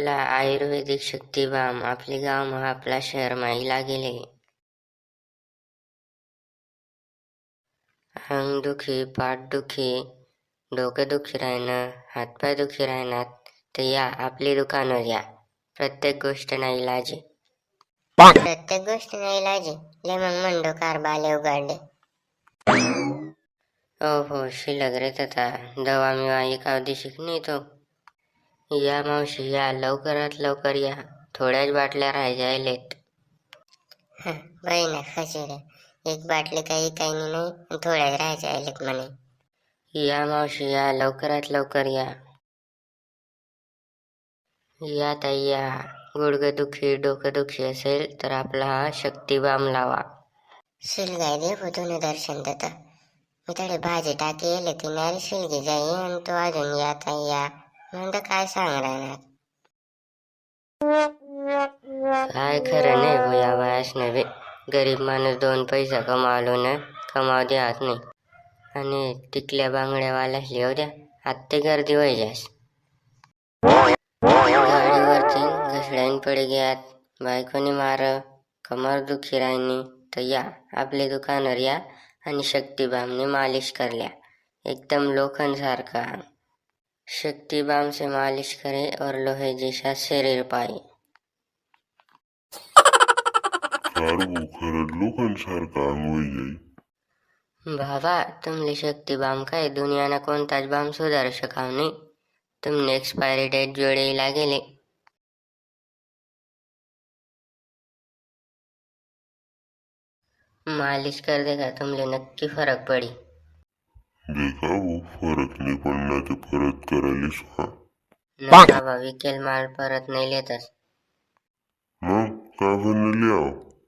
चला आयुर्वेदिक शक्तिबाम आपली गाव आपला शहर माईला गेले. अंग दुखी, पाठ दुखी, डोकं दुखी राहणं, हातपाय दुखी राहणार तर या आपली दुकानावर या. प्रत्येक गोष्ट नाही इलाजी. प्रत्येक गोष्ट नाही इलाजी. ले मग मंडो कारबाले उघडले. हो शिल्लक रे तथा दवा मी एका दिवशी नेतो. या मावशी या, लवकरात लवकर या, थोड्याच बाटल्या राहिलेत. बहिणा खचेडे, एक बाटली काही नाही थोड्याच राहायच्या आलेत म्हणे. या मावशी या, लवकरात लवकर या. या ताई या, गुडघं दुखी डोकं दुखी असेल तर आपला हा शक्तिबाम लावा. शिलगाय दे तुम्ही दर्शन देता. मी तडे भाजी टाकी येले ती नारी शिलगी जाई आणि तो अजून या ताई या म्हणतो काय सांग राहणार. काय खरं नाही भो या वयास नव्हे. गरीब माणूस 2 पैसा कमावलो न कमाव द्यात नाही. आणि टिकल्या बांगड्यावाला लिहू द्या आत्ते गर्दी होई जास. गाडीवरती घसड्यान पडी गयात, बायकोनी मार, कमर दुखी राहिनी तर या आपले दुकानावर या आणि शक्तिबामने मालिश करल्या एकदम लोखंड सारखा. शक्तिबाम से मालिश करे और लोहे जैसा शरीर पाए. खरंच लोकांसारखा अंग होई जाई. बाबा तुमले शक्तिबाम काय दुनियाना कोणताच बाम सुधारू शकाव नाही. तुमने एक्सपायरी डेट जोडेला गेले. मालिश कर देगा तुमले नक्की फरक पडी. देखा वो फरक नाही पडला ते परत करायलीस का? नाही बाबा विकेल माल परत नाही लेतच. मग का बरं लिहाव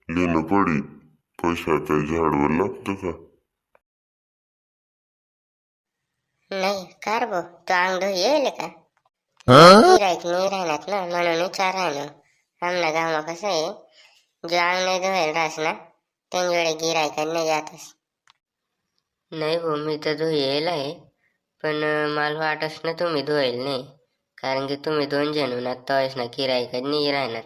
लेणं पडी. पैसा त्या झाडवर लागतं का? नाही कार भो तो अंग धुई येईल का? गिराईक नाही राहणार ना म्हणून विचार राहिलो. आमना गाव कसं आहे, जो अंग नाही धुवेल रास ना त्यांच्याकडे गिराईक नाही जातस. नाही भाऊ मी तर धुयेल आहे, पण मला वाटस ना तुम्ही धुवेल नाही, कारण की तुम्ही 2 जण तवाच ना गिराईक नाही राहणार.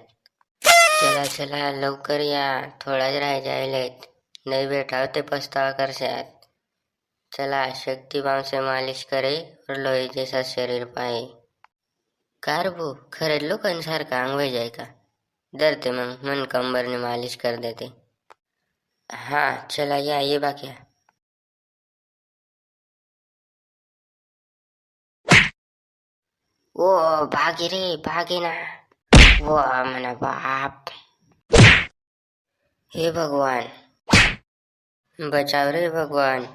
चला चला लवकर या, थोडाच राहायचे आलेत. नाही भेटाव ते पस्तावा करशात. चला शक्तिबाम से मालिश करे और लोहे जैसा शरीर पाए. कार भो खरंच लोकांसारखा अंग होई जाय का? धरते मग मन कंबरने मालिश कर देते. हा चला या ये बाक्या. ओ भागे रे भागे ना. वो मना बाप. हे भगवान बचाव रे भगवान.